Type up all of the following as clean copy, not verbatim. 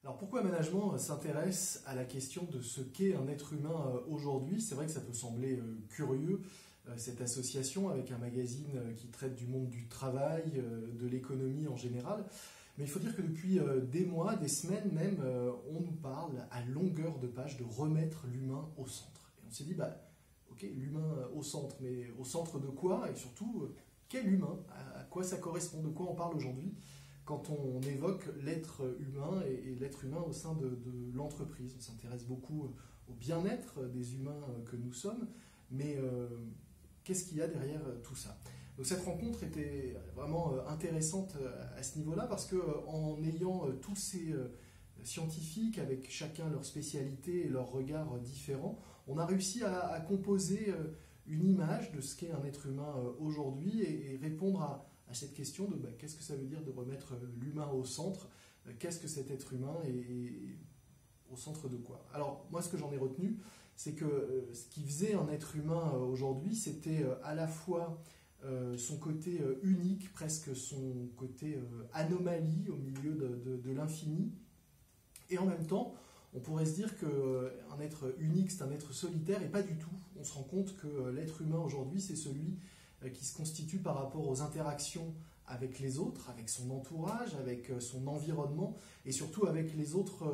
Alors pourquoi Management s'intéresse à la question de ce qu'est un être humain aujourd'hui? C'est vrai que ça peut sembler curieux, cette association avec un magazine qui traite du monde du travail, de l'économie en général. Mais il faut dire que depuis des mois, des semaines même, on nous parle à longueur de page de remettre l'humain au centre. Et on s'est dit, bah, ok, l'humain au centre, mais au centre de quoi? Et surtout, quel humain? À quoi ça correspond? De quoi on parle aujourd'hui quand on évoque l'être humain et l'être humain au sein de l'entreprise? On s'intéresse beaucoup au bien-être des humains que nous sommes, mais qu'est-ce qu'il y a derrière tout ça? Donc cette rencontre était vraiment intéressante à ce niveau-là parce qu'en ayant tous ces scientifiques avec chacun leur spécialité et leurs regards différents, on a réussi à composer une image de ce qu'est un être humain aujourd'hui et répondre à cette question de qu'est-ce que ça veut dire de remettre l'humain au centre, qu'est-ce que cet être humain et au centre de quoi. Alors moi ce que j'en ai retenu, c'est que ce qui faisait un être humain aujourd'hui, c'était à la fois son côté unique, presque son côté anomalie au milieu de l'infini, et en même temps, on pourrait se dire qu'un être unique, c'est un être solitaire, et pas du tout. On se rend compte que l'être humain aujourd'hui, c'est celui qui se constitue par rapport aux interactions avec les autres, avec son entourage, avec son environnement, et surtout avec les autres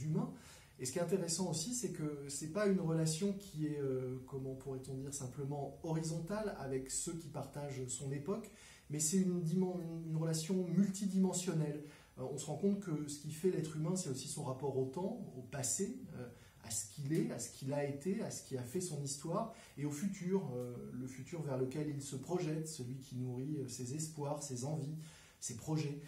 humains. Et ce qui est intéressant aussi, c'est que ce n'est pas une relation qui est, comment pourrait-on dire, simplement horizontale avec ceux qui partagent son époque, mais c'est une relation multidimensionnelle. On se rend compte que ce qui fait l'être humain, c'est aussi son rapport au temps, au passé, à ce qu'il est, à ce qu'il a été, à ce qui a fait son histoire, et au futur, le futur vers lequel il se projette, celui qui nourrit ses espoirs, ses envies, ses projets.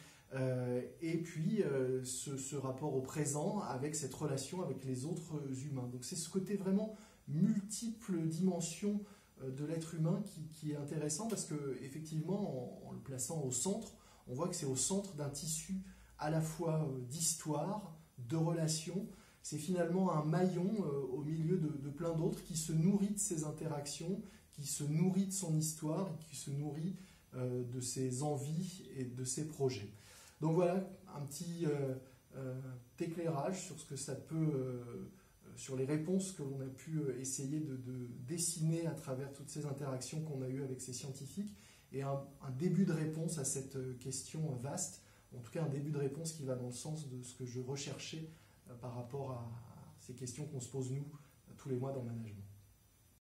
Et puis ce rapport au présent avec cette relation avec les autres humains. Donc c'est ce côté vraiment multiple dimensions de l'être humain qui est intéressant parce que effectivement en le plaçant au centre, on voit que c'est au centre d'un tissu à la fois d'histoire, de relations. C'est finalement un maillon au milieu de plein d'autres qui se nourrit de ses interactions, qui se nourrit de son histoire, qui se nourrit de ses envies et de ses projets. Donc voilà, un petit éclairage sur ce que ça peut, sur les réponses que l'on a pu essayer de dessiner à travers toutes ces interactions qu'on a eues avec ces scientifiques, et un début de réponse à cette question vaste, en tout cas un début de réponse qui va dans le sens de ce que je recherchais par rapport à ces questions qu'on se pose nous tous les mois dans le management.